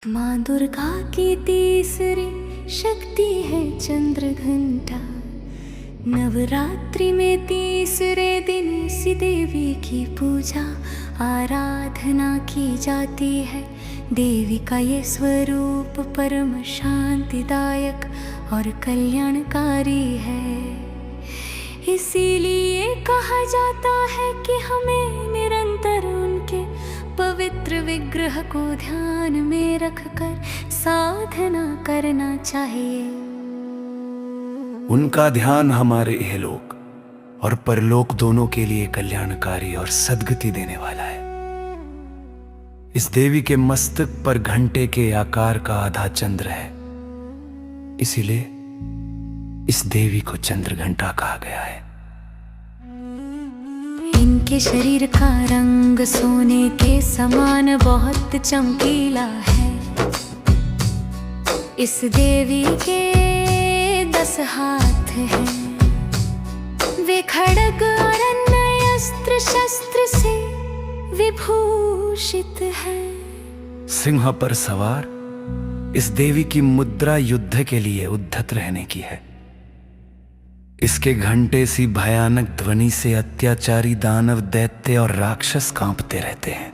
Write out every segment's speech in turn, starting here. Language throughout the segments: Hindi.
माँ दुर्गा की तीसरी शक्ति है चंद्र घंटा। नवरात्रि में तीसरे दिन इसी देवी की पूजा आराधना की जाती है। देवी का ये स्वरूप परम शांतिदायक और कल्याणकारी है। इसीलिए कहा जाता है कि हमें निरंतर उनके पवित्र विग्रह को ध्यान में रखकर साधना करना चाहिए। उनका ध्यान हमारे इहलोक और परलोक दोनों के लिए कल्याणकारी और सद्गति देने वाला है। इस देवी के मस्तक पर घंटे के आकार का आधा चंद्र है, इसीलिए इस देवी को चंद्र घंटा कहा गया है। इनके शरीर का रंग सोने के समान बहुत चमकीला है। इस देवी के 10 हाथ हैं। वे खड्ग और अन्य अस्त्र शस्त्र से विभूषित है। सिंह पर सवार इस देवी की मुद्रा युद्ध के लिए उद्धत रहने की है। इसके घंटे सी भयानक ध्वनि से अत्याचारी दानव, दैत्य और राक्षस कांपते रहते हैं।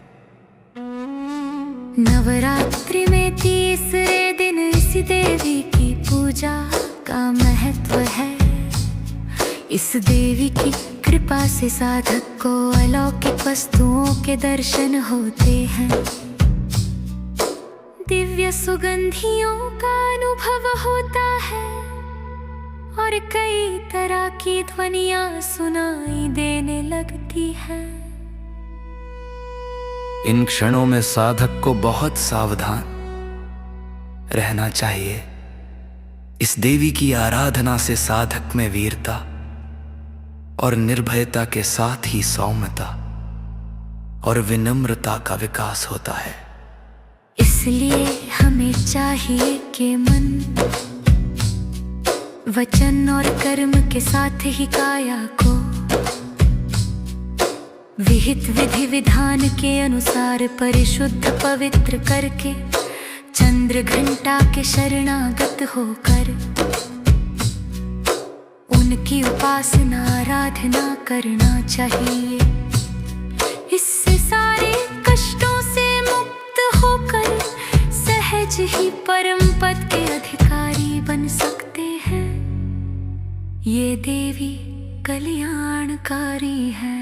नवरात्रि में तीसरे दिन इसी देवी की पूजा का महत्व है। इस देवी की कृपा से साधक को अलौकिक वस्तुओं के दर्शन होते हैं। दिव्य सुगंधियों का अनुभव होता है और कई तरह की ध्वनियां सुनाई देने लगती है। इन क्षणों में साधक को बहुत सावधान रहना चाहिए। इस देवी की आराधना से साधक में वीरता और निर्भयता के साथ ही सौम्यता और विनम्रता का विकास होता है। इसलिए हमें चाहिए कि मन, वचन और कर्म के साथ ही काया को विहित विधि विधान के अनुसार परिशुद्ध पवित्र करके चंद्र घंटा के शरणागत होकर उनकी उपासना आराधना करना चाहिए। इससे सारे कष्टों से मुक्त होकर सहज ही परम पद के अधिकारी बन सकते हैं। ये देवी कल्याणकारी है।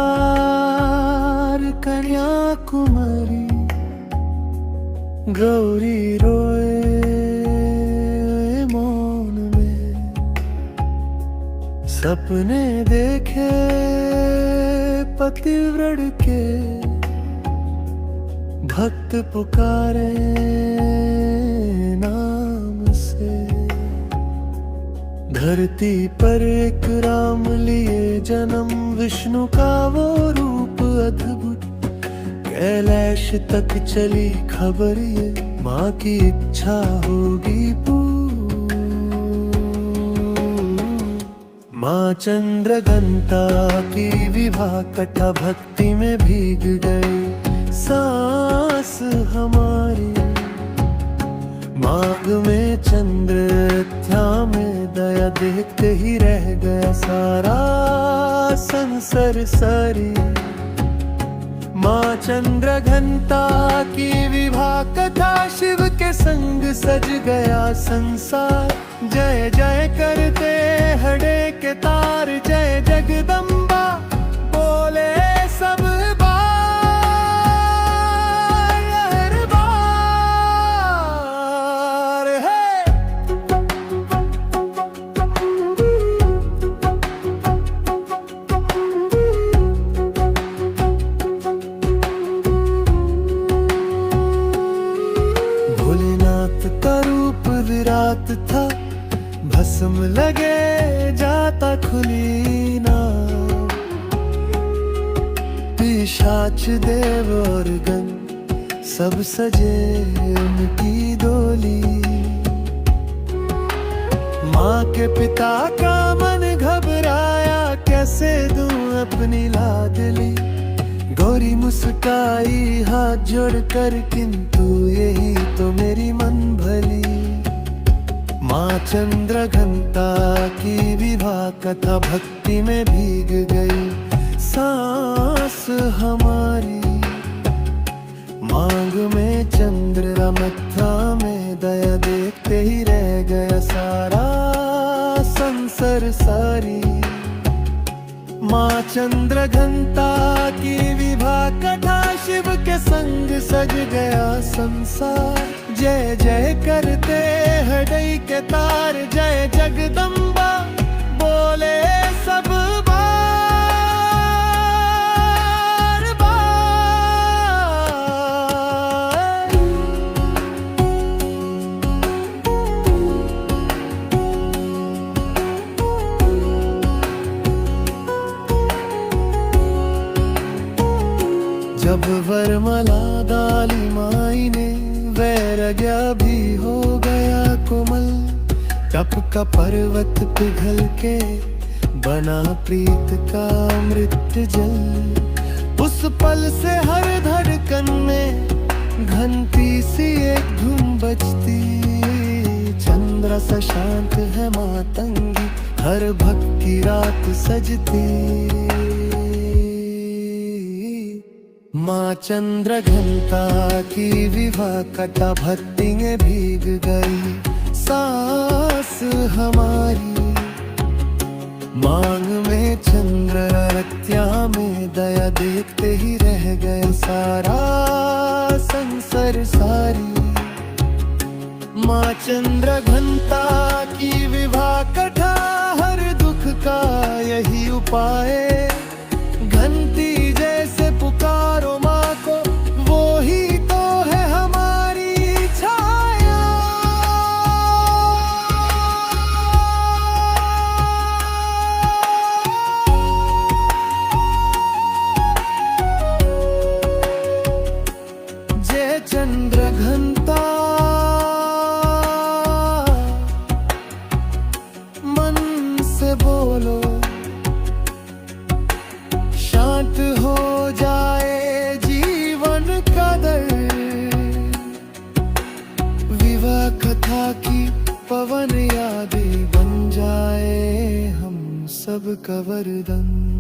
सवार कन्याकुमारी, गौरी रोए मौन में, सपने देखे पतिव्रत के, भक्त पुकारे नाम से। धरती पर एक राम लिए जन्म, विष्णु का वो रूप अद्भुत। कैलाश तक चली खबर ये, माँ की इच्छा होगी पूर्ण। माँ चंद्र घंटा की विवाह कथा भक्ति में भीग गई सांस हमारी। माघ में चंद्र था में दया, देखते ही रह गया सारा संसार सारी। माँ चंद्र घंटा की विवाह कथा, शिव के संग सज गया संसार। जय जय करते हड़े के तार, जय जगदम्बा बोले सब था। भस्म लगे जाता खुली ना, पिशाच देव और गण सब सजे उनकी डोली। के पिता का मन घबराया, कैसे दूं अपनी लाडली। गौरी मुस्काई हाथ जोड़कर, किंतु यही तो मेरी मन भली। माँ चंद्रघंटा की विवाह कथा भक्ति में भीग गई सांस हमारी। मांग में चंद्र मत्था में दया, देखते ही रह गया सारा संसार सारी। माँ चंद्रघंटा की विवाह कथा, शिव के संग सज गया संसार। जय जय करते हृदय के तार, जय जगदम्बा बोले सब बार बार। जब वरमाला डाली माई ने, वैराग्य भी हो गया कोमल। तप का पर्वत पिघल के बना प्रीत का अमृत जल। उस पल से हर धड़कन में घंटी सी एक धुन बजती। चंद्र सा शांत है मातंगी, हर भक्त की रात सजती। माँ चंद्रघंटा की विवाह कथा भक्ति में भीग गई सांस हमारी। मांग में चंद्र रत्या में दया, देखते ही रह गया सारा संसार सारी। माँ चंद्रघंटा की विवाह कथा, हर दुख का यही उपाय। घंटी जैसे पुकारो माँ को, वो ही तो है हमारी छाया। जय चंद्रघंटा मन से बोलो, शांत हो जाए जीवन का दर। विवाह कथा की पवन यादें बन जाए हम सब का वरदान।